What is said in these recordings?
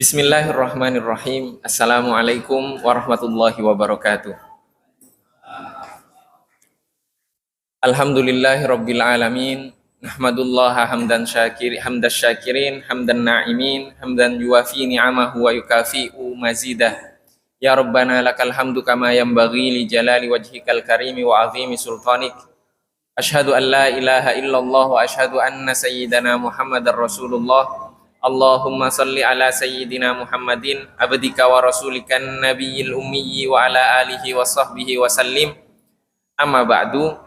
Bismillahirrahmanirrahim. Assalamualaikum warahmatullahi wabarakatuh. Alhamdulillahi rabbil alamin. Nahmadullaha hamdas syakirin, hamdan na'imin, hamdan yuwafi ni'amahu wa yukafi'u mazidah. Ya Rabbana lakal hamdu kama yanbaghi li jalali wajhikal karimi wa azimi sultanik. Ashhadu an la ilaha illallah wa ashhadu anna sayyidana Muhammadar Rasulullah. Allahumma salli ala sayyidina Muhammadin abdika wa rasulikan nabiyil ummiyi wa ala alihi wa sahbihi wa sallim. Amma ba'du.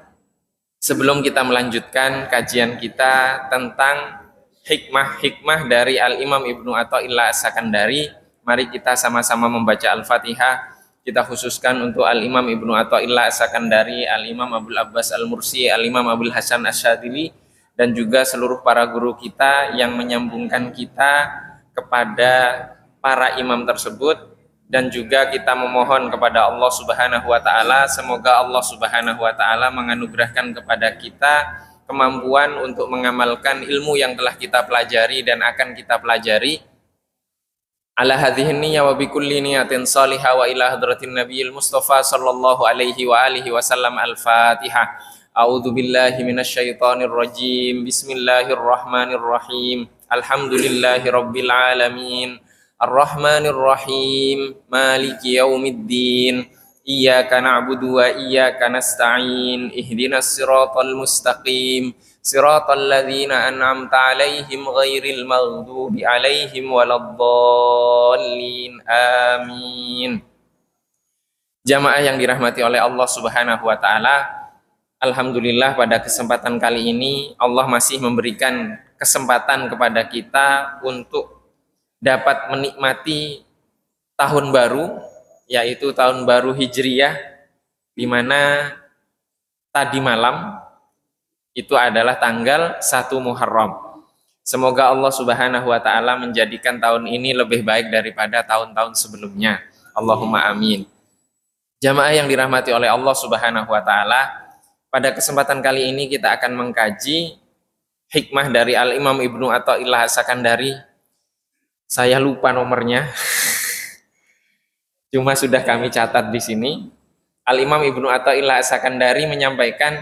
Sebelum kita melanjutkan kajian kita tentang hikmah-hikmah dari Al-Imam Ibnu Athaillah As-Sakandari, mari kita sama-sama membaca Al-Fatihah. Kita khususkan untuk Al-Imam Ibnu Athaillah As-Sakandari, Al-Imam Abul Abbas Al-Mursi, Al-Imam Abul Hasan Asy-Syadzili, dan juga seluruh para guru kita yang menyambungkan kita kepada para imam tersebut. Dan juga kita memohon kepada Allah Subhanahu wa taala, semoga Allah Subhanahu wa taala menganugerahkan kepada kita kemampuan untuk mengamalkan ilmu yang telah kita pelajari dan akan kita pelajari. Ala hadhihi niyyah wa bikulli niyatin salihah wa ila hadratin nabiyil mustafa sallallahu alaihi wa alihi wasallam. Al-Fatihah. A'udzu billahi minasyaitonir rajim. Bismillahirrahmanirrahim. Alhamdulillahi rabbil alamin. Ar-Rahmanir Rahim. Maliki yaumiddin. Iyyaka na'budu wa iyyaka nasta'in. Ihdinas siratal mustaqim. Siratal ladzina an'amta 'alaihim ghairil maghdubi 'alaihim waladdallin. Amin. Jamaah yang dirahmati oleh Allah Subhanahu wa taala, alhamdulillah pada kesempatan kali ini Allah masih memberikan kesempatan kepada kita untuk dapat menikmati tahun baru, yaitu tahun baru Hijriyah, di mana tadi malam itu adalah tanggal 1 Muharram. Semoga Allah Subhanahu wa taala menjadikan tahun ini lebih baik daripada tahun-tahun sebelumnya. Allahumma amin. Jamaah yang dirahmati oleh Allah Subhanahu wa taala, pada kesempatan kali ini kita akan mengkaji hikmah dari Al-Imam Ibnu Athaillah As-Sakandari. Saya lupa nomornya. Cuma sudah kami catat di sini. Al-Imam Ibnu Athaillah As-Sakandari menyampaikan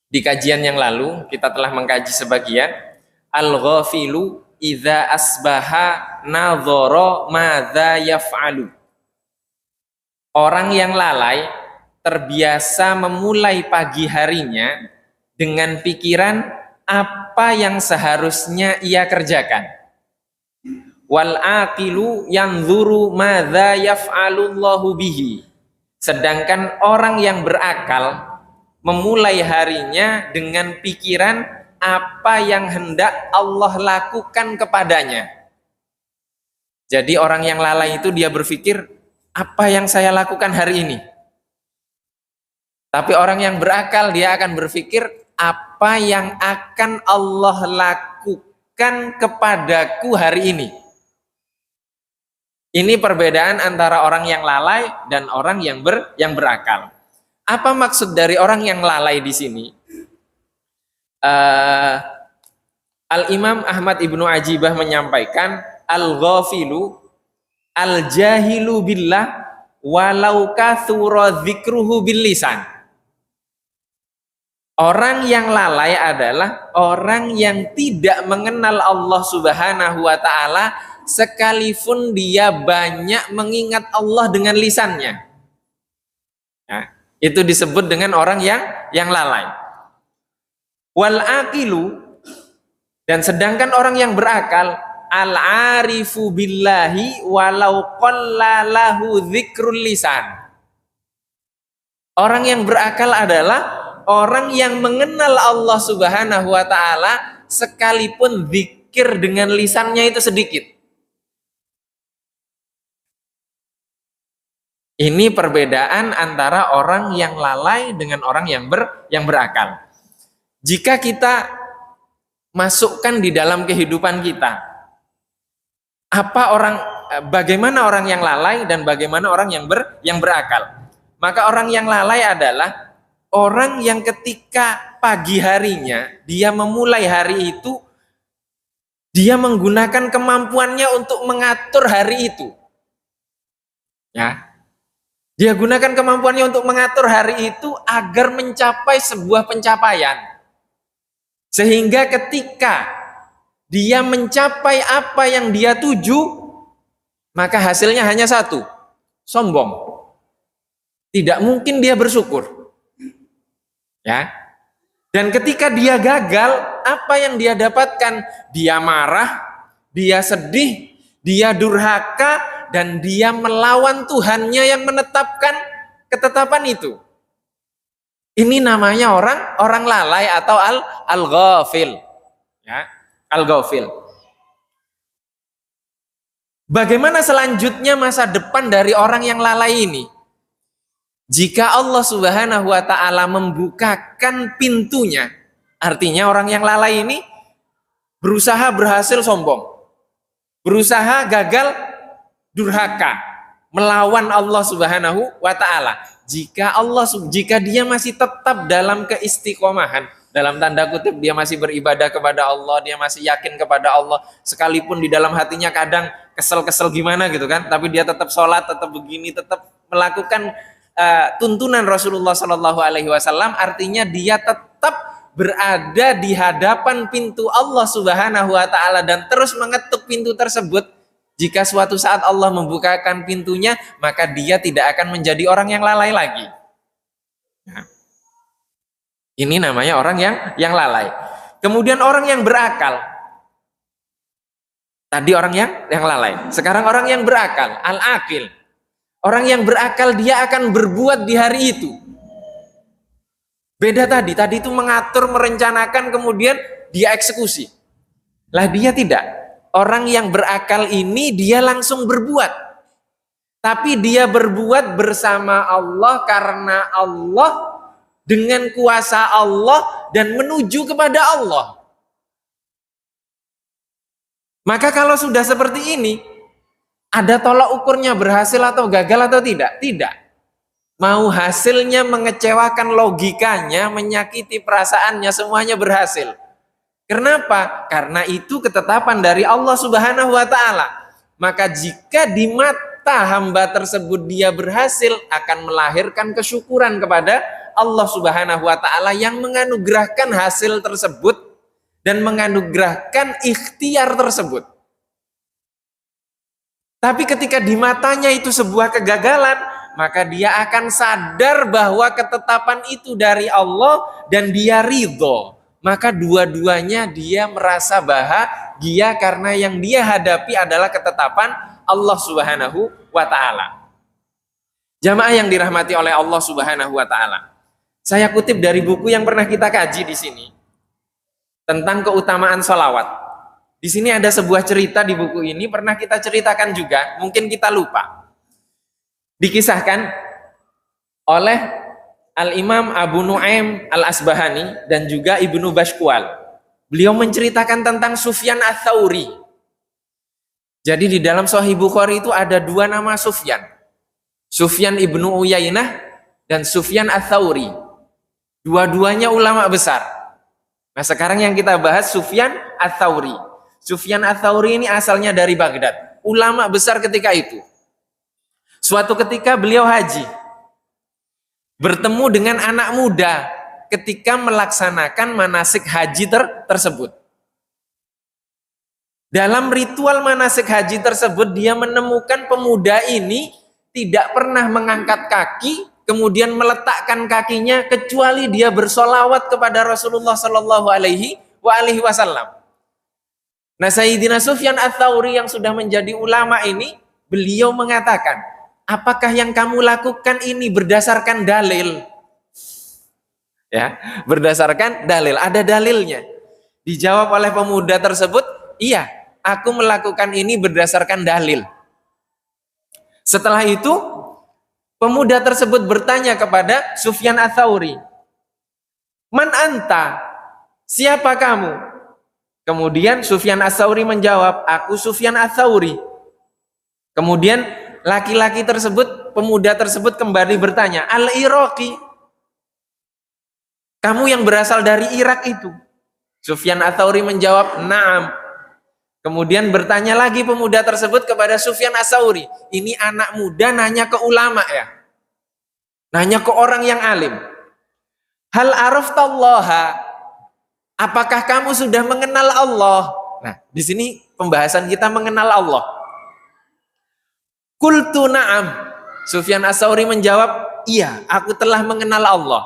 di kajian yang lalu, kita telah mengkaji sebagian. Al-ghafilu idza asbaha nadhara madza yaf'alu. Orang yang lalai terbiasa memulai pagi harinya dengan pikiran apa yang seharusnya ia kerjakan. Wal aqilu yanzuru madza yaf'alullahu bihi. Sedangkan orang yang berakal memulai harinya dengan pikiran apa yang hendak Allah lakukan kepadanya. Jadi orang yang lalai itu dia berpikir apa yang saya lakukan hari ini. Tapi orang yang berakal dia akan berpikir apa yang akan Allah lakukan kepadaku hari ini. Ini perbedaan antara orang yang lalai dan orang yang berakal. Apa maksud dari orang yang lalai di sini? Al-Imam Ahmad Ibnu Ajibah menyampaikan, al-ghafilu al-jahilu billah walau kathura dzikruhu bil lisan. Orang yang lalai adalah orang yang tidak mengenal Allah Subhanahu wa taala sekalipun dia banyak mengingat Allah dengan lisannya. Nah, itu disebut dengan orang yang lalai. Wal aqilu, dan sedangkan orang yang berakal, al-arifu billahi walau qalla lahu dzikrul lisan. Orang yang berakal adalah orang yang mengenal Allah Subhanahu wa taala sekalipun zikir dengan lisannya itu sedikit. Ini perbedaan antara orang yang lalai dengan orang yang berakal. Jika kita masukkan di dalam kehidupan kita, bagaimana orang yang lalai dan bagaimana orang yang berakal? Maka orang yang lalai adalah orang yang ketika pagi harinya dia memulai hari itu Dia menggunakan kemampuannya untuk mengatur hari itu. Ya. Dia gunakan kemampuannya untuk mengatur hari itu agar mencapai sebuah pencapaian. Sehingga ketika dia mencapai apa yang dia tuju, maka hasilnya hanya satu, sombong. Tidak mungkin dia bersyukur. Ya. Dan ketika dia gagal, apa yang dia dapatkan? Dia marah, dia sedih, dia durhaka, dan dia melawan Tuhannya yang menetapkan ketetapan itu. Ini namanya orang lalai atau al-ghafil. Ya, al-ghafil. Bagaimana selanjutnya masa depan dari orang yang lalai ini? Jika Allah Subhanahu wa taala membukakan pintunya, artinya orang yang lalai ini berusaha berhasil sombong, berusaha gagal durhaka, melawan Allah Subhanahu wa taala. Jika dia masih tetap dalam keistiqomahan, dalam tanda kutip dia masih beribadah kepada Allah, dia masih yakin kepada Allah, sekalipun di dalam hatinya kadang kesel-kesel gimana gitu kan, tapi dia tetap sholat, tetap begini, tetap melakukan tuntunan Rasulullah Shallallahu Alaihi Wasallam, artinya dia tetap berada di hadapan pintu Allah Subhanahu Wa Taala dan terus mengetuk pintu tersebut. Jika suatu saat Allah membukakan pintunya, maka dia tidak akan menjadi orang yang lalai lagi. Nah, ini namanya orang yang lalai. Kemudian orang yang berakal. Tadi orang yang lalai. Sekarang orang yang berakal, al-akil. Orang yang berakal dia akan berbuat di hari itu. Beda tadi itu mengatur, merencanakan, kemudian dia eksekusi. Lah dia tidak. Orang yang berakal ini dia langsung berbuat. Tapi dia berbuat bersama Allah karena Allah, dengan kuasa Allah dan menuju kepada Allah. Maka kalau sudah seperti ini, ada tolak ukurnya berhasil atau gagal atau tidak? Tidak. Mau hasilnya mengecewakan logikanya, menyakiti perasaannya, semuanya berhasil. Kenapa? Karena itu ketetapan dari Allah Subhanahu wa taala. Maka jika di mata hamba tersebut dia berhasil, akan melahirkan kesyukuran kepada Allah Subhanahu wa taala yang menganugerahkan hasil tersebut dan menganugerahkan ikhtiar tersebut. Tapi ketika di matanya itu sebuah kegagalan, maka dia akan sadar bahwa ketetapan itu dari Allah dan dia ridho. Maka dua-duanya dia merasa bahagia karena yang dia hadapi adalah ketetapan Allah Subhanahu wa taala. Jamaah yang dirahmati oleh Allah Subhanahu wa taala. Saya kutip dari buku yang pernah kita kaji di sini tentang keutamaan sholawat. Di sini ada sebuah cerita di buku ini, pernah kita ceritakan juga, mungkin kita lupa. Dikisahkan oleh Al-Imam Abu Nu'aim Al-Asbahani dan juga Ibnu Bashkwal. Beliau menceritakan tentang Sufyan Ats-Tsauri. Jadi di dalam Sahih Bukhari itu ada dua nama Sufyan. Sufyan Ibnu Uyainah dan Sufyan Ats-Tsauri. Dua-duanya ulama besar. Nah sekarang yang kita bahas Sufyan Ats-Tsauri. Sufyan Ats-Tsauri ini asalnya dari Baghdad, ulama besar ketika itu. Suatu ketika beliau haji, bertemu dengan anak muda ketika melaksanakan manasik haji tersebut. Dalam ritual manasik haji tersebut, dia menemukan pemuda ini tidak pernah mengangkat kaki, kemudian meletakkan kakinya kecuali dia bersolawat kepada Rasulullah Shallallahu Alaihi Wasallam. Nah, Sayyidina Sufyan Ats-Tsauri yang sudah menjadi ulama ini, beliau mengatakan, apakah yang kamu lakukan ini berdasarkan dalil? Ya, berdasarkan dalil, ada dalilnya. Dijawab oleh pemuda tersebut, iya, aku melakukan ini berdasarkan dalil. Setelah itu, pemuda tersebut bertanya kepada Sufyan Ats-Tsauri, "Man anta? Siapa kamu?" Kemudian Sufyan Ats-Tsauri menjawab, "Aku Sufyan Ats-Tsauri." Kemudian laki-laki tersebut, pemuda tersebut kembali bertanya, "Al-Iraqi? Kamu yang berasal dari Irak itu?" Sufyan Ats-Tsauri menjawab, "Na'am." Kemudian bertanya lagi pemuda tersebut kepada Sufyan Ats-Tsauri. Ini anak muda nanya ke ulama ya. Nanya ke orang yang alim. Hal araftallaha? Apakah kamu sudah mengenal Allah? Nah, di sini pembahasan kita mengenal Allah. Qultu na'am. Sufyan Ats-Tsauri menjawab, iya, aku telah mengenal Allah.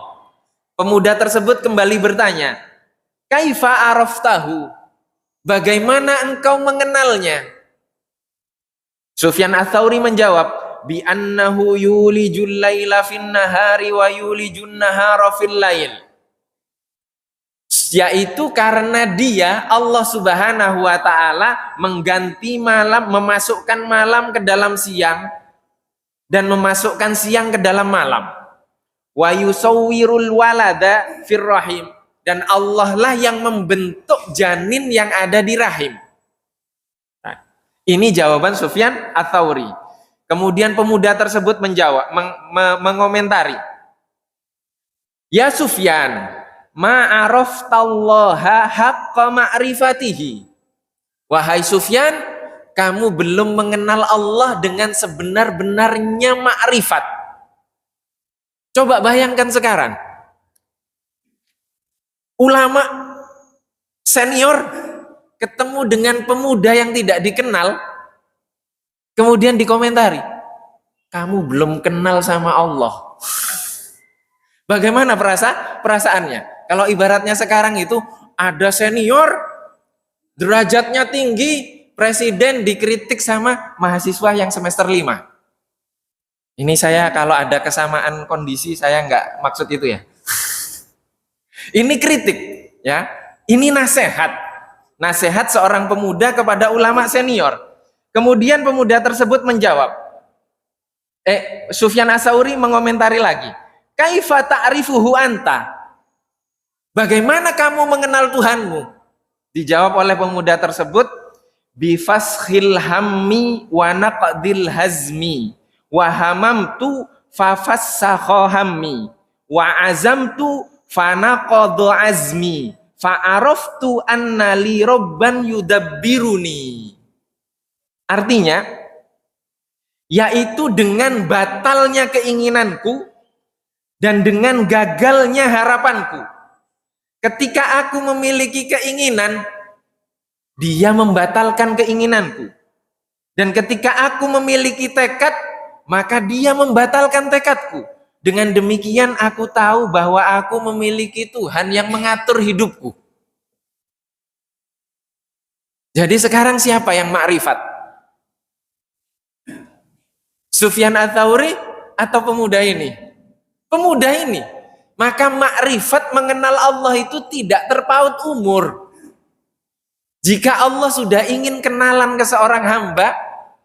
Pemuda tersebut kembali bertanya, kaifa araftahu? Bagaimana engkau mengenalnya? Sufyan Ats-Tsauri menjawab, bi annahu yulijul laila fin nahari wa yulijun nahara fil lail. Yaitu karena dia, Allah Subhanahu wa taala, mengganti malam, memasukkan malam ke dalam siang dan memasukkan siang ke dalam malam. Wa yusawwirul walada fir rahim, dan Allah lah yang membentuk janin yang ada di rahim. Nah, ini jawaban Sufyan Ats-Tsauri. Kemudian pemuda tersebut menjawab, mengomentari, ya Sufyan, ma'araftallaha haqqa ma'rifatihi. Wahai Sufyan, kamu belum mengenal Allah dengan sebenar-benarnya ma'rifat. Coba bayangkan sekarang, ulama senior ketemu dengan pemuda yang tidak dikenal, kemudian dikomentari, kamu belum kenal sama Allah. Bagaimana perasaannya? Kalau ibaratnya sekarang itu ada senior, derajatnya tinggi, presiden dikritik sama mahasiswa yang semester 5. Ini saya kalau ada kesamaan kondisi, saya nggak maksud itu ya. Ini kritik, ya. Ini nasihat. Nasihat seorang pemuda kepada ulama senior. Kemudian pemuda tersebut menjawab. Sufyan Ats-Tsauri mengomentari lagi. Kaifa ta'rifuhu anta? Bagaimana kamu mengenal Tuhanmu? Dijawab oleh pemuda tersebut, bifaskhil hammi wa naqdil hazmi wa hamamtu fafassakha hammi wa azamtu fanaqadha azmi fa'araftu anna li rabban yudabbiruni. Artinya, yaitu dengan batalnya keinginanku dan dengan gagalnya harapanku. Ketika aku memiliki keinginan, dia membatalkan keinginanku. Dan ketika aku memiliki tekad, maka dia membatalkan tekadku. Dengan demikian aku tahu bahwa aku memiliki Tuhan yang mengatur hidupku. Jadi sekarang siapa yang makrifat? Sufyan Ats-Tsauri atau pemuda ini? Pemuda ini. Maka makrifat mengenal Allah itu tidak terpaut umur. Jika Allah sudah ingin kenalan ke seorang hamba,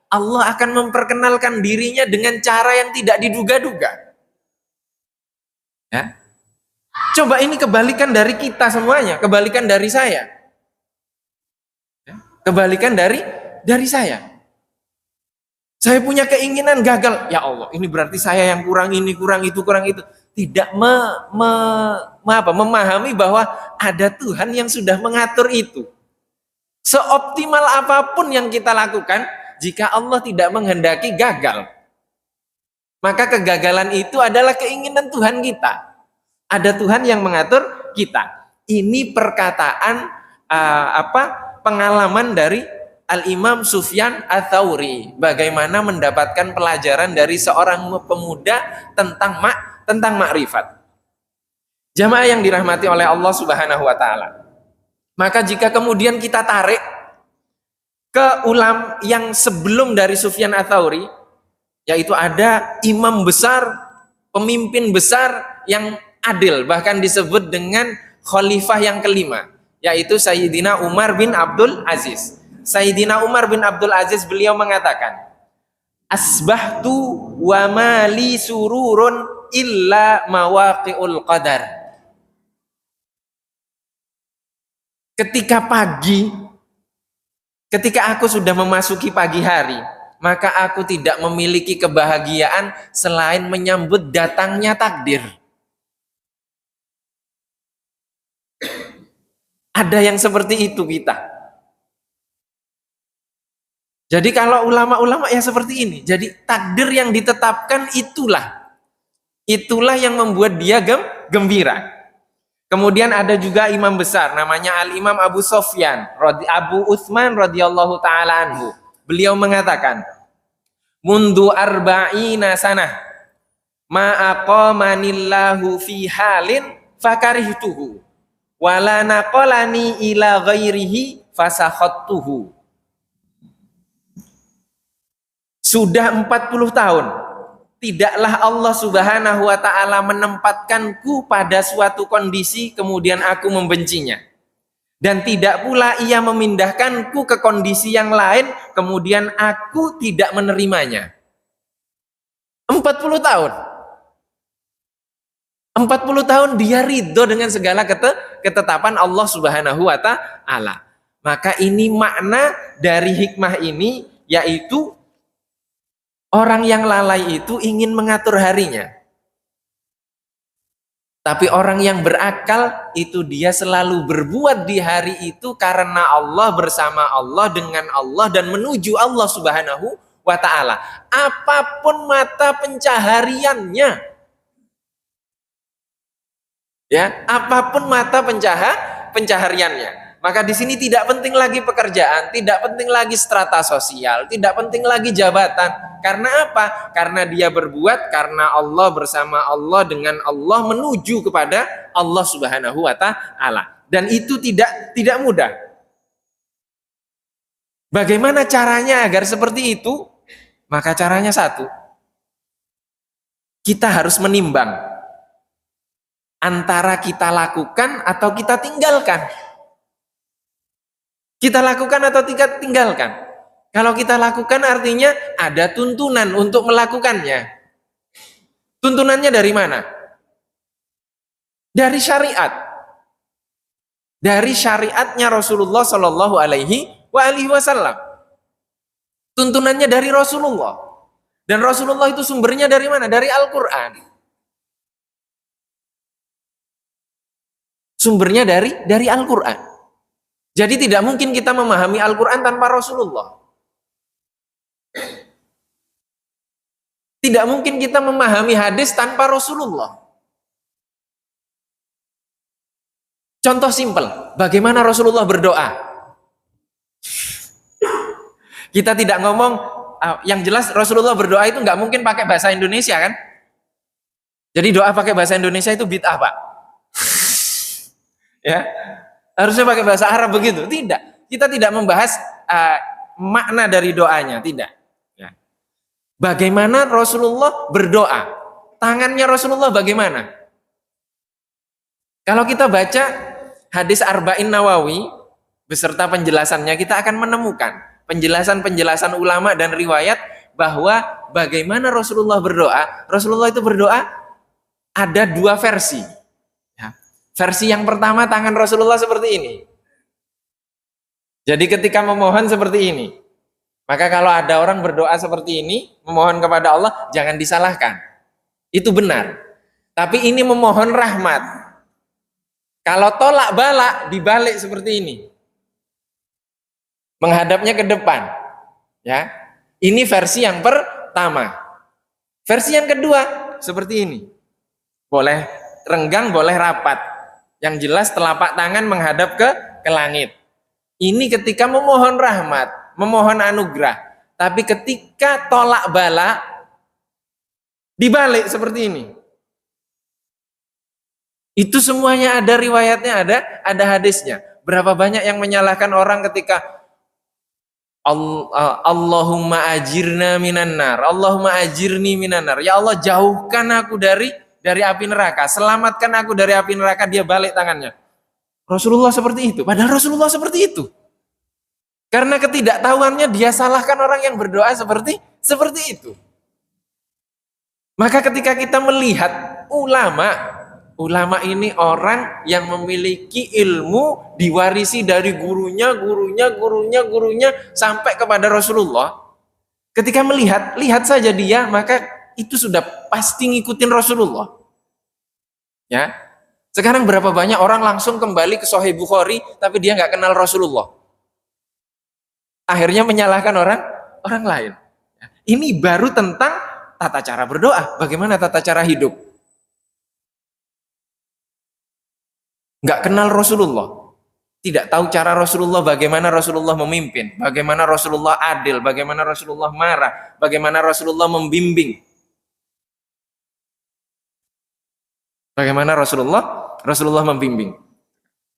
Allah akan memperkenalkan dirinya dengan cara yang tidak diduga-duga. Ya. Coba ini kebalikan dari kita semuanya, kebalikan dari saya. Ya. Kebalikan dari saya. Saya punya keinginan gagal, ya Allah, ini berarti saya yang kurang ini, kurang itu, kurang itu. Tidak memahami bahwa ada Tuhan yang sudah mengatur itu. Seoptimal apapun yang kita lakukan, jika Allah tidak menghendaki, gagal. Maka kegagalan itu adalah keinginan Tuhan kita. Ada Tuhan yang mengatur kita. Ini perkataan pengalaman dari Al-Imam Sufyan Ats-Tsauri. Bagaimana mendapatkan pelajaran dari seorang pemuda tentang makrifat. Jamaah yang dirahmati oleh Allah Subhanahu wa taala. Maka jika kemudian kita tarik ke ulama yang sebelum dari Sufyan Ats-Tsauri, yaitu ada imam besar, pemimpin besar yang adil, bahkan disebut dengan khalifah yang kelima, yaitu Sayyidina Umar bin Abdul Aziz. Sayyidina Umar bin Abdul Aziz, beliau mengatakan, asbahtu wa mali sururun illa mawaqi'ul qadar. Ketika aku sudah memasuki pagi hari, maka aku tidak memiliki kebahagiaan selain menyambut datangnya takdir. Ada yang seperti itu kita. Jadi kalau ulama-ulama ya seperti ini. Jadi takdir yang ditetapkan itulah yang membuat dia gembira. Kemudian ada juga imam besar namanya Al-Imam Abu Sofyan, Abu Utsman radhiyallahu taala anhu. Beliau mengatakan, "Mundu arba'ina sanah ma aqamanillahu fi halin fakarihtuhu wala naqalani ila ghairihi fasakhattuhu." Sudah 40 tahun tidaklah Allah Subhanahu wa taala menempatkanku pada suatu kondisi kemudian aku membencinya, dan tidak pula ia memindahkanku ke kondisi yang lain kemudian aku tidak menerimanya. 40 tahun 40 tahun dia ridho dengan segala ketetapan Allah Subhanahu wa taala. Maka ini makna dari hikmah ini, yaitu orang yang lalai itu ingin mengatur harinya. Tapi orang yang berakal itu dia selalu berbuat di hari itu karena Allah, bersama Allah, dengan Allah, dan menuju Allah Subhanahu wa ta'ala. Apapun mata pencahariannya, ya, apapun mata pencahariannya. Maka di sini tidak penting lagi pekerjaan, tidak penting lagi strata sosial, tidak penting lagi jabatan. Karena apa? Karena dia berbuat karena Allah, bersama Allah, dengan Allah, menuju kepada Allah Subhanahu wa ta'ala. Dan itu tidak mudah. Bagaimana caranya agar seperti itu? Maka caranya satu. Kita harus menimbang antara kita lakukan atau kita tinggalkan. Kita lakukan atau tidak tinggalkan. Kalau kita lakukan artinya ada tuntunan untuk melakukannya. Tuntunannya dari mana? Dari syariat. Dari syariatnya Rasulullah Shallallahu Alaihi Wasallam. Tuntunannya dari Rasulullah. Dan Rasulullah itu sumbernya dari mana? Dari Al-Quran. Sumbernya dari Al-Quran. Jadi tidak mungkin kita memahami Al-Quran tanpa Rasulullah. Tidak mungkin kita memahami hadis tanpa Rasulullah. Contoh simpel, bagaimana Rasulullah berdoa? Kita tidak ngomong, yang jelas Rasulullah berdoa itu nggak mungkin pakai bahasa Indonesia kan? Jadi doa pakai bahasa Indonesia itu bid'ah, Pak. Ya. Harusnya pakai bahasa Arab begitu. Tidak. Kita tidak membahas makna dari doanya. Tidak. Ya. Bagaimana Rasulullah berdoa? Tangannya Rasulullah bagaimana? Kalau kita baca hadis Arba'in Nawawi beserta penjelasannya, kita akan menemukan penjelasan-penjelasan ulama dan riwayat bahwa bagaimana Rasulullah berdoa. Rasulullah itu berdoa ada dua versi. Versi yang pertama, tangan Rasulullah seperti ini. Jadi ketika memohon seperti ini. Maka kalau ada orang berdoa seperti ini, memohon kepada Allah, jangan disalahkan. Itu benar. Tapi ini memohon rahmat. Kalau tolak balak, dibalik seperti ini. Menghadapnya ke depan. Ya. Ini versi yang pertama. Versi yang kedua, seperti ini. Boleh renggang, boleh rapat. Yang jelas telapak tangan menghadap ke langit. Ini ketika memohon rahmat, memohon anugerah. Tapi ketika tolak bala, dibalik seperti ini. Itu semuanya ada riwayatnya, ada hadisnya. Berapa banyak yang menyalahkan orang ketika Allahumma ajirna minan nar, Allahumma ajirni minan nar. Ya Allah, jauhkan aku dari api neraka, selamatkan aku dari api neraka. Dia balik tangannya. Rasulullah seperti itu. Padahal Rasulullah seperti itu. Karena ketidaktahuannya dia salahkan orang yang berdoa seperti itu. Maka ketika kita melihat ulama ini orang yang memiliki ilmu diwarisi dari gurunya sampai kepada Rasulullah. Ketika lihat saja dia, maka itu sudah pasti ngikutin Rasulullah. Ya, sekarang berapa banyak orang langsung kembali ke Sahih Bukhari, tapi dia nggak kenal Rasulullah. Akhirnya menyalahkan orang lain. Ini baru tentang tata cara berdoa. Bagaimana tata cara hidup? Nggak kenal Rasulullah. Tidak tahu cara Rasulullah, bagaimana Rasulullah memimpin, bagaimana Rasulullah adil, bagaimana Rasulullah marah, bagaimana Rasulullah membimbing. Bagaimana Rasulullah membimbing.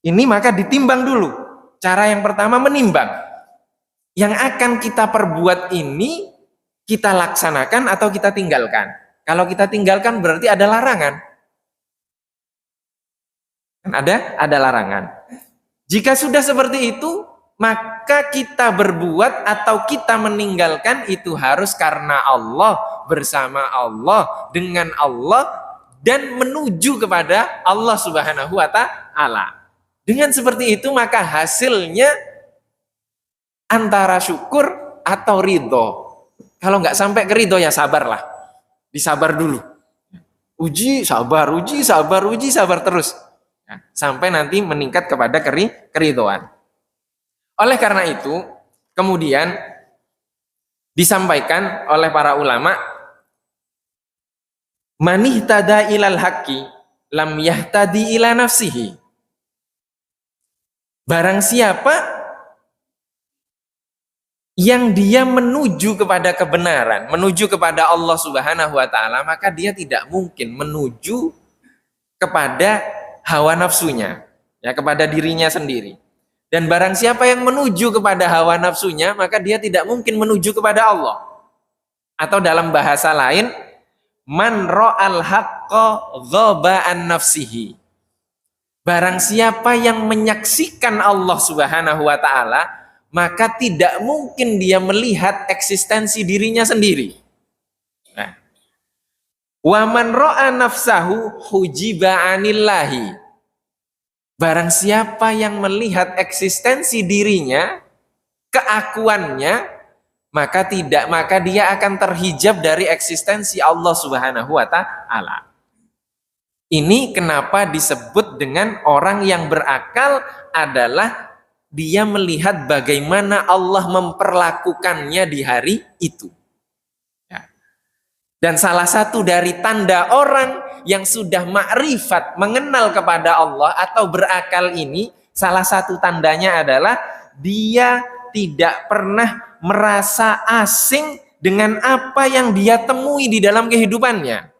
Ini maka ditimbang dulu. Cara yang pertama menimbang. Yang akan kita perbuat ini kita laksanakan atau kita tinggalkan. Kalau kita tinggalkan berarti ada larangan. Kan ada larangan. Jika sudah seperti itu, maka kita berbuat atau kita meninggalkan itu harus karena Allah, bersama Allah, dengan Allah, dan menuju kepada Allah Subhanahu wa Ta'ala. Dengan seperti itu maka hasilnya antara syukur atau ridho. Kalau nggak sampai ke ridho ya sabarlah, disabar dulu. Uji sabar, uji sabar, uji sabar terus. Sampai nanti meningkat kepada keridhoan. Oleh karena itu, kemudian disampaikan oleh para ulama, man ihtada ilal haqqi lam yahtadi ila nafsihi. Barang siapa yang dia menuju kepada kebenaran, menuju kepada Allah Subhanahu wa Ta'ala, maka dia tidak mungkin menuju kepada hawa nafsunya, ya, kepada dirinya sendiri. Dan barang siapa yang menuju kepada hawa nafsunya, maka dia tidak mungkin menuju kepada Allah. Atau dalam bahasa lain, man ra'al haqqa ghaba an nafsihi. Barang siapa yang menyaksikan Allah Subhanahu wa Ta'ala, maka tidak mungkin dia melihat eksistensi dirinya sendiri. Nah, wa man ra'a nafsahu hujiba anillahi. Barang siapa yang melihat eksistensi dirinya, keakuannya, maka dia akan terhijab dari eksistensi Allah Subhanahu wa Ta'ala. Ini kenapa disebut dengan orang yang berakal adalah dia melihat bagaimana Allah memperlakukannya di hari itu. Dan salah satu dari tanda orang yang sudah makrifat, mengenal kepada Allah atau berakal ini, salah satu tandanya adalah dia tidak pernah merasa asing dengan apa yang dia temui di dalam kehidupannya.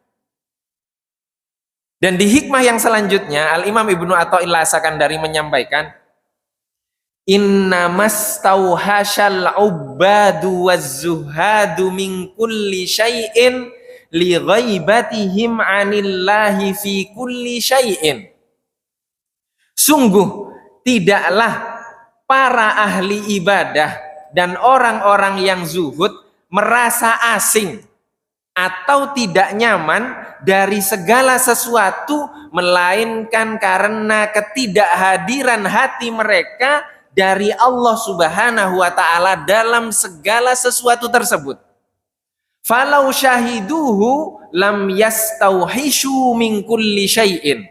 Dan di hikmah yang selanjutnya, Al-Imam Ibnu Athaillah As-Sakandari menyampaikan, innamas tauhashal ubbadu waz-zuhadu min kulli syai'in li ghaibatihim 'anillahi fi kulli syai'in. Sungguh tidaklah para ahli ibadah dan orang-orang yang zuhud merasa asing atau tidak nyaman dari segala sesuatu, melainkan karena ketidakhadiran hati mereka dari Allah Subhanahu wa Ta'ala dalam segala sesuatu tersebut. Falau syahiduhu lam yastauhishu min kulli syai'in.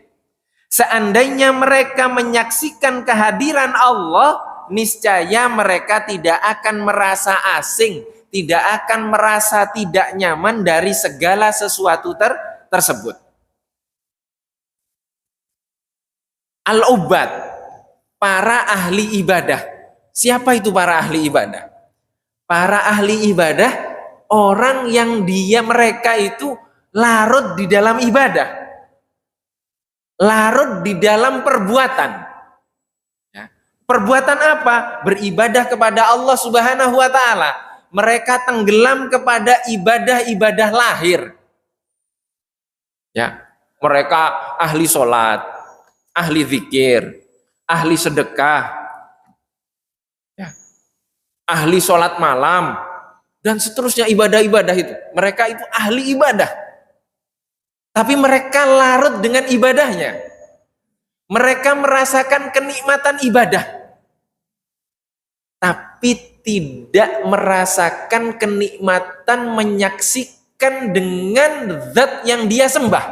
Seandainya mereka menyaksikan kehadiran Allah, niscaya mereka tidak akan merasa asing, tidak akan merasa tidak nyaman dari segala sesuatu tersebut. Al-ubad, para ahli ibadah. Siapa itu para ahli ibadah? Para ahli ibadah, orang yang mereka itu larut di dalam ibadah, larut di dalam perbuatan. Ya. Perbuatan apa? Beribadah kepada Allah Subhanahu wa Ta'ala. Mereka tenggelam kepada ibadah-ibadah lahir. Ya, mereka ahli sholat, ahli zikir, ahli sedekah, ya, ahli sholat malam, dan seterusnya ibadah-ibadah itu. Mereka itu ahli ibadah. Tapi mereka larut dengan ibadahnya. Mereka merasakan kenikmatan ibadah. Tapi tidak merasakan kenikmatan menyaksikan dengan zat yang dia sembah.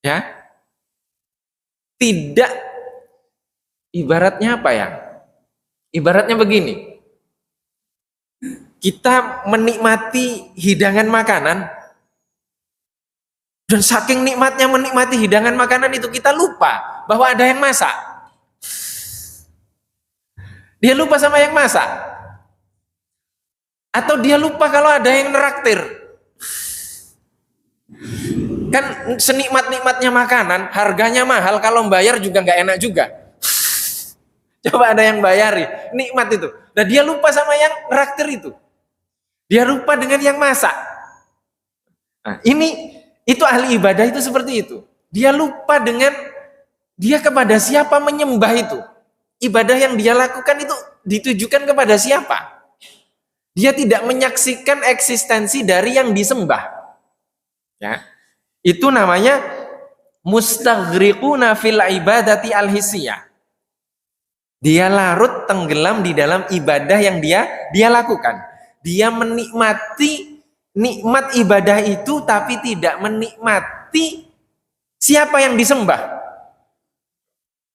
Ya. Tidak, ibaratnya apa ya? Ibaratnya begini, kita menikmati hidangan makanan, dan saking nikmatnya menikmati hidangan makanan itu kita lupa bahwa ada yang masak. Dia lupa sama yang masak. Atau dia lupa kalau ada yang neraktir. Kan senikmat-nikmatnya makanan, harganya mahal, kalau bayar juga nggak enak juga. Coba ada yang bayari, nikmat itu. Dan dia lupa sama yang neraktir itu. Dia lupa dengan yang masak. Nah, itu ahli ibadah itu seperti itu. Dia lupa dengan dia kepada siapa menyembah itu. Ibadah yang dia lakukan itu ditujukan kepada siapa? Dia tidak menyaksikan eksistensi dari yang disembah. Ya. Itu namanya mustaghriquna fil ibadati al-hissiyah. Dia larut tenggelam di dalam ibadah yang dia lakukan. Dia menikmati nikmat ibadah itu tapi tidak menikmati siapa yang disembah.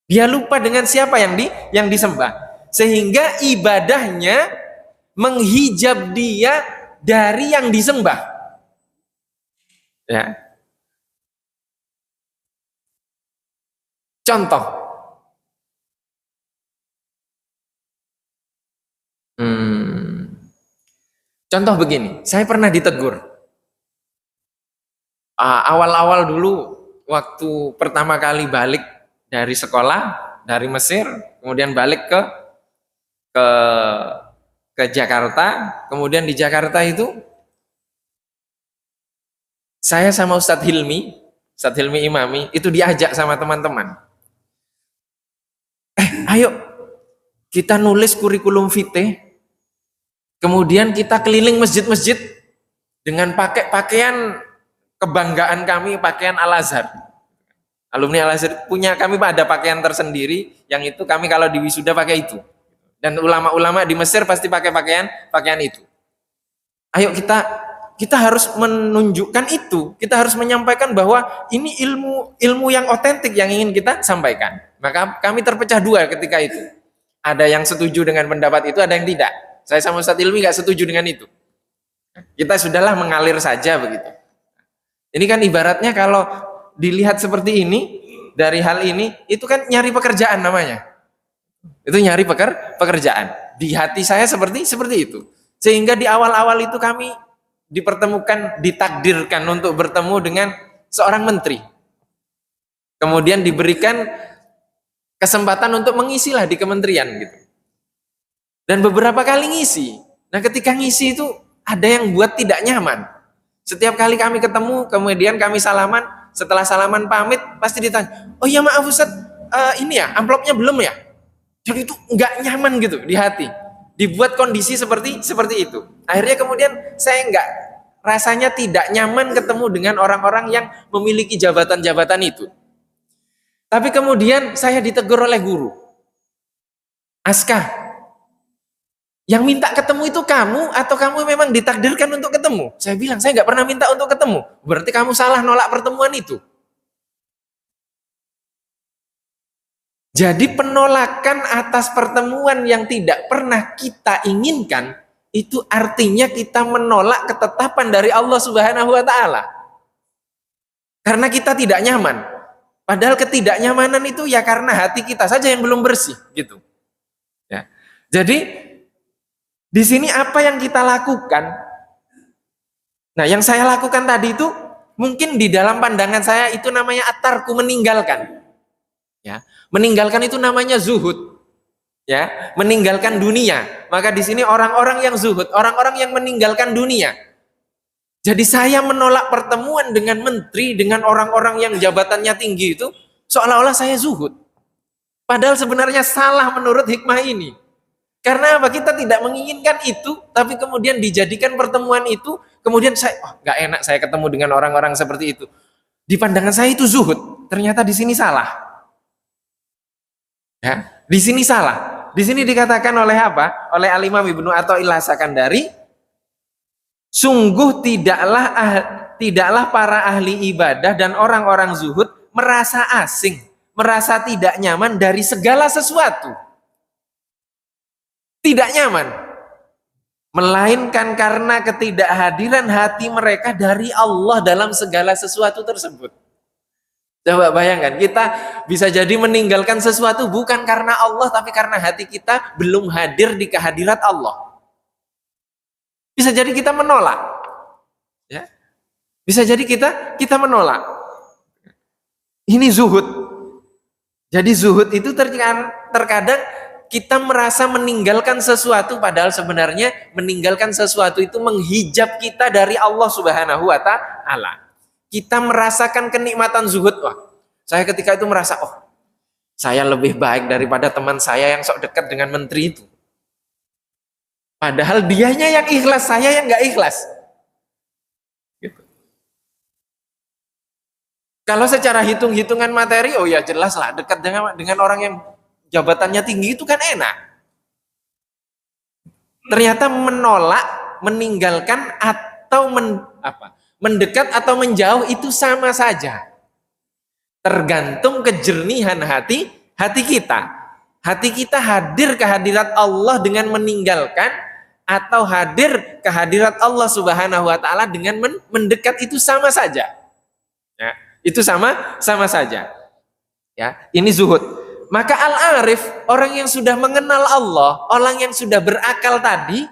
Dia lupa dengan siapa yang disembah. Sehingga ibadahnya menghijab dia dari yang disembah. Ya. Contoh. Contoh begini, saya pernah ditegur. Awal-awal dulu, waktu pertama kali balik dari sekolah, dari Mesir, kemudian balik ke Jakarta, kemudian di Jakarta itu saya sama Ustadz Hilmi Imami itu diajak sama teman-teman. Ayo kita nulis kurikulum vitae, kemudian kita keliling masjid-masjid dengan pakai pakaian kebanggaan kami, pakaian Al-Azhar. Alumni Al-Azhar punya kami ada pakaian tersendiri, yang itu kami kalau di wisuda pakai itu. Dan ulama-ulama di Mesir pasti pakai pakaian itu. Ayo kita harus menunjukkan itu, kita harus menyampaikan bahwa ini ilmu yang otentik yang ingin kita sampaikan. Maka kami terpecah dua ketika itu. Ada yang setuju dengan pendapat itu, ada yang tidak. Saya sama Ustadz Ilmi gak setuju dengan itu. Kita sudahlah mengalir saja begitu. Ini kan ibaratnya kalau dilihat seperti ini, dari hal ini, itu kan nyari pekerjaan namanya. Itu nyari pekerjaan. Di hati saya seperti itu. Sehingga di awal-awal itu kami dipertemukan, ditakdirkan untuk bertemu dengan seorang menteri. Kemudian diberikan kesempatan untuk mengisilah di kementerian gitu. Dan beberapa kali ngisi. Nah, ketika ngisi itu ada yang buat tidak nyaman. Setiap kali kami ketemu, kemudian kami salaman, setelah salaman pamit pasti ditanya, "Oh iya maaf Ustaz, ini ya amplopnya belum ya?" Jadi itu nggak nyaman gitu di hati. Dibuat kondisi seperti itu. Akhirnya kemudian saya rasanya tidak nyaman ketemu dengan orang-orang yang memiliki jabatan-jabatan itu. Tapi kemudian saya ditegur oleh guru. "Aska, yang minta ketemu itu kamu atau kamu memang ditakdirkan untuk ketemu?" Saya bilang, "Saya nggak pernah minta untuk ketemu." "Berarti kamu salah nolak pertemuan itu." Jadi penolakan atas pertemuan yang tidak pernah kita inginkan, itu artinya kita menolak ketetapan dari Allah Subhanahu wa Ta'ala. Karena kita tidak nyaman. Padahal ketidaknyamanan itu ya karena hati kita saja yang belum bersih, gitu. Ya. Jadi di sini apa yang kita lakukan? Nah, yang saya lakukan tadi itu mungkin di dalam pandangan saya itu namanya at-tarku, meninggalkan. Ya, meninggalkan itu namanya zuhud. Ya, meninggalkan dunia. Maka di sini orang-orang yang zuhud, orang-orang yang meninggalkan dunia. Jadi saya menolak pertemuan dengan menteri, dengan orang-orang yang jabatannya tinggi itu, seolah-olah saya zuhud. Padahal sebenarnya salah menurut hikmah ini. Karena apa? Kita tidak menginginkan itu, tapi kemudian dijadikan pertemuan itu, kemudian saya, nggak enak saya ketemu dengan orang-orang seperti itu. Di pandangan saya itu zuhud. Ternyata di sini salah. Ya, di sini salah. Di sini dikatakan oleh apa? Oleh Al-Imam Ibnu Athaillah Sakandari, sungguh tidaklah para ahli ibadah dan orang-orang zuhud merasa asing, merasa tidak nyaman dari segala sesuatu. tidak nyaman, melainkan karena ketidakhadiran hati mereka dari Allah dalam segala sesuatu tersebut. Coba bayangkan, kita bisa jadi meninggalkan sesuatu bukan karena Allah, tapi karena hati kita belum hadir di kehadirat Allah. Bisa jadi kita menolak, ya. Bisa jadi kita menolak. Ini zuhud. Jadi zuhud itu terkadang kita merasa meninggalkan sesuatu, padahal sebenarnya meninggalkan sesuatu itu menghijab kita dari Allah Subhanahu wa Ta'ala. Kita merasakan kenikmatan zuhud. Wah, saya ketika itu merasa, oh, saya lebih baik daripada teman saya yang sok dekat dengan menteri itu. Padahal dianya yang ikhlas, saya yang nggak ikhlas. Gitu. Kalau secara hitung-hitungan materi, oh ya jelas lah, dekat dengan orang yang jabatannya tinggi itu kan enak. Ternyata menolak, meninggalkan atau mendekat atau menjauh itu sama saja. Tergantung kejernihan hati kita. Hati kita hadir kehadirat Allah dengan meninggalkan, atau hadir kehadirat Allah Subhanahu wa Ta'ala dengan mendekat, itu sama saja. Ya, itu sama saja. Ya, ini zuhud. Maka al-arif, orang yang sudah mengenal Allah, orang yang sudah berakal tadi,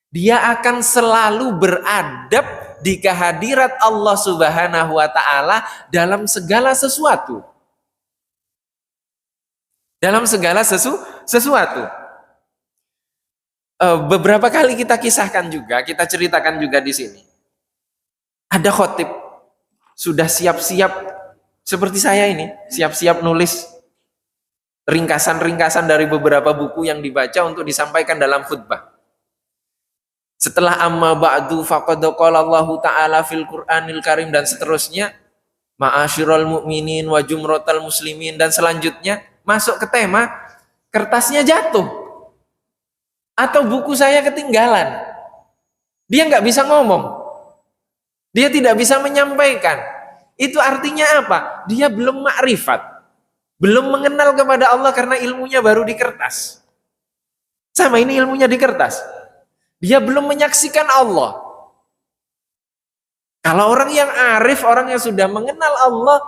dia akan selalu beradab di kehadirat Allah Subhanahu wa Ta'ala dalam segala sesuatu. Dalam segala sesuatu. Beberapa kali kita kisahkan juga, kita ceritakan juga di sini. Ada khotib sudah siap-siap seperti saya ini, siap-siap nulis ringkasan-ringkasan dari beberapa buku yang dibaca untuk disampaikan dalam khutbah. Setelah amma ba'du faqad qala Allahu ta'ala fil Qur'anil Karim dan seterusnya, ma'asyiral mu'minin wa jumratal muslimin, dan selanjutnya masuk ke tema, kertasnya jatuh atau buku saya ketinggalan. Dia nggak bisa ngomong. Dia tidak bisa menyampaikan. Itu artinya apa? Dia belum ma'rifat. Belum mengenal kepada Allah karena ilmunya baru di kertas. Sama ini ilmunya di kertas. Dia belum menyaksikan Allah. Kalau orang yang arif, orang yang sudah mengenal Allah,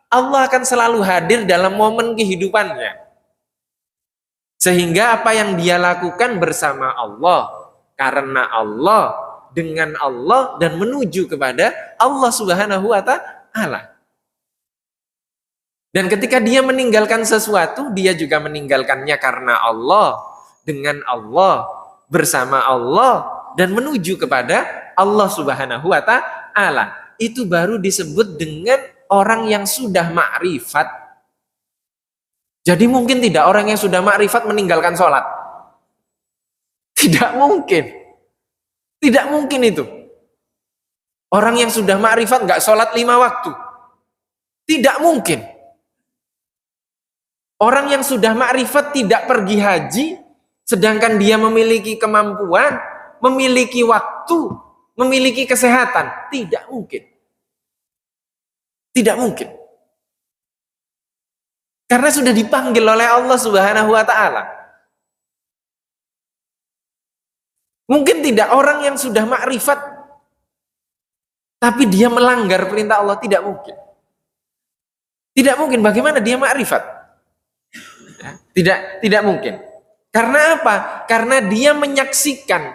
Allah akan selalu hadir dalam momen kehidupannya. Sehingga apa yang dia lakukan bersama Allah, karena Allah, dengan Allah, dan menuju kepada Allah Subhanahu wa Ta'ala. Dan ketika dia meninggalkan sesuatu, dia juga meninggalkannya karena Allah, dengan Allah, bersama Allah, dan menuju kepada Allah Subhanahu wa Ta'ala. Itu baru disebut dengan orang yang sudah ma'rifat. Jadi mungkin tidak orang yang sudah ma'rifat meninggalkan sholat. Tidak mungkin. Tidak mungkin itu. Orang yang sudah ma'rifat nggak sholat 5 waktu. Tidak mungkin. Orang yang sudah ma'rifat tidak pergi haji, sedangkan dia memiliki kemampuan, memiliki waktu, memiliki kesehatan. Tidak mungkin. Tidak mungkin. Karena sudah dipanggil oleh Allah Subhanahu wa Ta'ala. Mungkin tidak orang yang sudah makrifat tapi dia melanggar perintah Allah, tidak mungkin. Tidak mungkin. Bagaimana dia makrifat? Tidak mungkin. Karena apa? Karena dia menyaksikan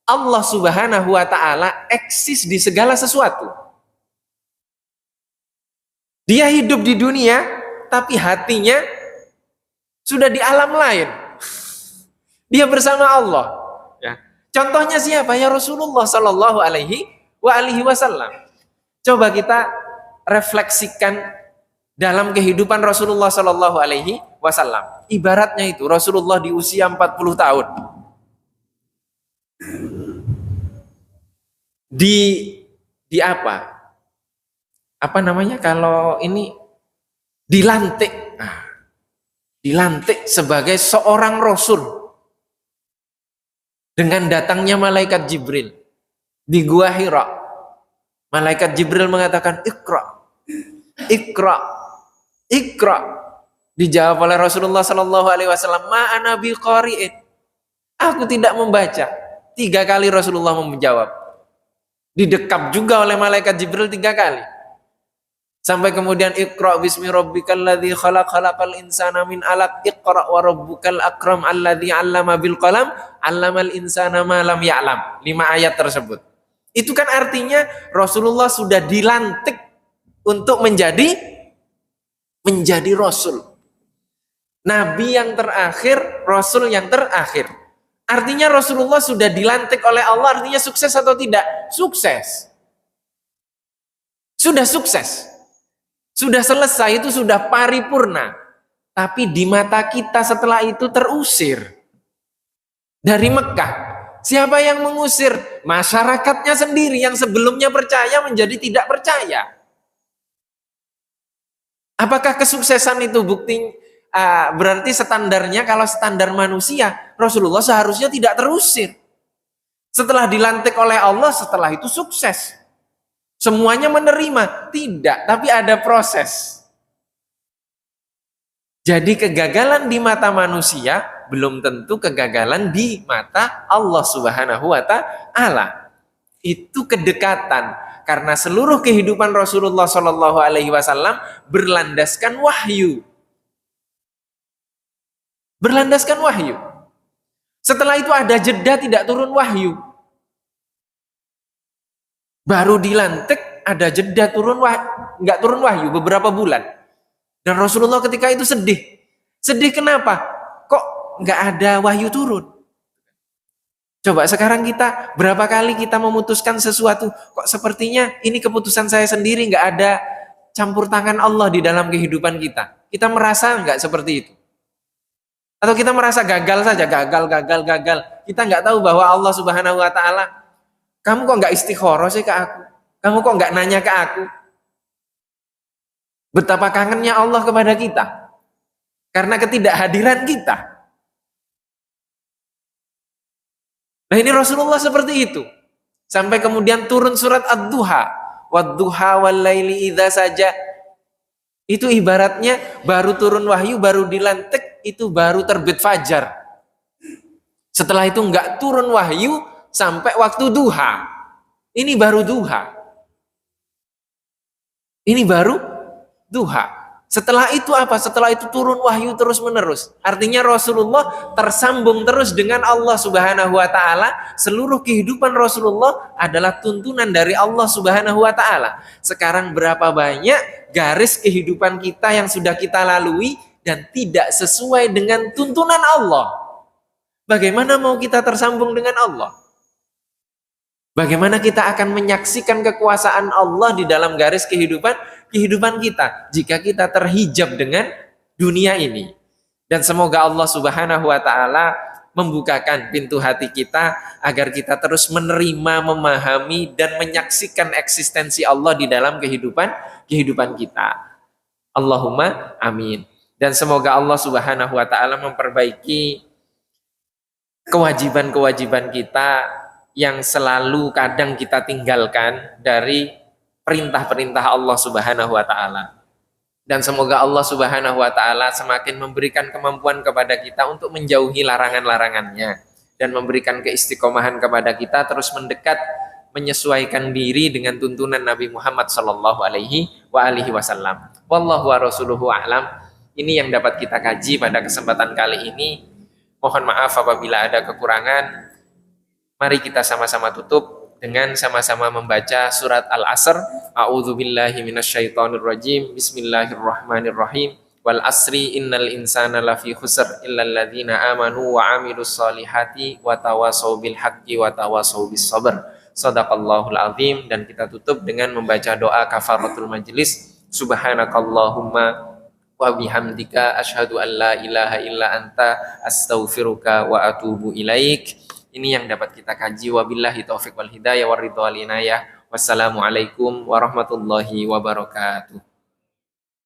Allah Subhanahu wa Ta'ala eksis di segala sesuatu. Dia hidup di dunia, tapi hatinya sudah di alam lain. Dia bersama Allah. Ya. Contohnya siapa? Ya Rasulullah Sallallahu Alaihi Wasallam. Coba kita refleksikan dalam kehidupan Rasulullah Sallallahu Alaihi Wasallam. Ibaratnya itu Rasulullah di usia 40 tahun. Di apa? Apa namanya kalau ini dilantik. Nah, dilantik sebagai seorang rasul dengan datangnya malaikat Jibril di Gua Hira. Malaikat Jibril mengatakan Iqra, Iqra, Iqra. Dijawab oleh Rasulullah Shallallahu Alaihi Wasallam, ma ana biqari'in. Aku tidak membaca. 3 kali Rasulullah menjawab. Didekap juga oleh malaikat Jibril 3 kali. Sampai kemudian Iqra bismi rabbikal ladzi khalaq khalaqal insana min alaq Iqra wa rabbukal akram alladzi 'allama bil qalam 'allamal insana ma lam ya'lam. 5 ayat tersebut. Itu kan artinya Rasulullah sudah dilantik untuk menjadi rasul. Nabi yang terakhir, rasul yang terakhir. Artinya Rasulullah sudah dilantik oleh Allah, artinya sukses atau tidak? Sukses. Sudah sukses. Sudah selesai, itu sudah paripurna. Tapi di mata kita setelah itu terusir dari Mekah. Siapa yang mengusir? Masyarakatnya sendiri yang sebelumnya percaya menjadi tidak percaya. Apakah kesuksesan itu bukti berarti standarnya, kalau standar manusia, Rasulullah seharusnya tidak terusir. Setelah dilantik oleh Allah, setelah itu sukses. Semuanya menerima? Tidak, tapi ada proses. Jadi kegagalan di mata manusia belum tentu kegagalan di mata Allah Subhanahu wa Ta'ala. Itu kedekatan, karena seluruh kehidupan Rasulullah Shallallahu Alaihi Wasallam berlandaskan wahyu. Berlandaskan wahyu. Setelah itu ada jeda, tidak turun wahyu. Baru dilantik ada jeda, nggak turun wahyu beberapa bulan. Dan Rasulullah ketika itu sedih. Sedih kenapa? Kok nggak ada wahyu turun? Coba sekarang kita, berapa kali kita memutuskan sesuatu, kok sepertinya ini keputusan saya sendiri, nggak ada campur tangan Allah di dalam kehidupan kita. Kita merasa nggak seperti itu? Atau kita merasa gagal saja, gagal. Kita nggak tahu bahwa Allah Subhanahu wa Ta'ala, kamu kok nggak istikharah sih ke aku? Kamu kok nggak nanya ke aku? Betapa kangennya Allah kepada kita karena ketidakhadiran kita. Nah, ini Rasulullah seperti itu. Sampai kemudian turun surat Ad-Duha. Wad-duha wal-laili idza saja. Itu ibaratnya baru turun wahyu, baru dilantik, itu baru terbit fajar. Setelah itu enggak turun wahyu sampai waktu duha. Ini baru duha. Ini baru duha. Setelah itu apa? Setelah itu turun wahyu terus menerus. Artinya Rasulullah tersambung terus dengan Allah Subhanahu wa Ta'ala. Seluruh kehidupan Rasulullah adalah tuntunan dari Allah Subhanahu wa Ta'ala. Sekarang berapa banyak garis kehidupan kita yang sudah kita lalui dan tidak sesuai dengan tuntunan Allah. Bagaimana mau kita tersambung dengan Allah? Bagaimana kita akan menyaksikan kekuasaan Allah di dalam garis kehidupan kita jika kita terhijab dengan dunia ini? Dan semoga Allah Subhanahu wa Ta'ala membukakan pintu hati kita agar kita terus menerima, memahami dan menyaksikan eksistensi Allah di dalam kehidupan kita. Allahumma amin. Dan semoga Allah Subhanahu wa Ta'ala memperbaiki kewajiban-kewajiban kita yang selalu kadang kita tinggalkan dari perintah-perintah Allah Subhanahu wa Ta'ala. Dan semoga Allah Subhanahu wa Ta'ala semakin memberikan kemampuan kepada kita untuk menjauhi larangan-larangannya dan memberikan keistiqomahan kepada kita terus mendekat, menyesuaikan diri dengan tuntunan Nabi Muhammad sallallahu alaihi wasallam. Wallahu wa rasuluhu a'lam. Ini yang dapat kita kaji pada kesempatan kali ini. Mohon maaf apabila ada kekurangan. Mari kita sama-sama tutup dengan sama-sama membaca surat Al-Asr. A'udzubillahi minasyaitonirrajim. Bismillahirrahmanirrahim. Wal asri innal insana lafi khusr illal ladzina amanu wa amilus solihati wa tawassaw bil haqqi wa tawassaw bis sabr. Shadaqallahul azim. Dan kita tutup dengan membaca doa kafaratul majlis. Subhanakallahumma wa bihamdika asyhadu an la ilaha illa anta astaghfiruka wa atubu ilaik. Ini yang dapat kita kaji. Wabillahi taufiq wal hidayah war ridha wal inayah. Wassalamualaikum warahmatullahi wabarakatuh.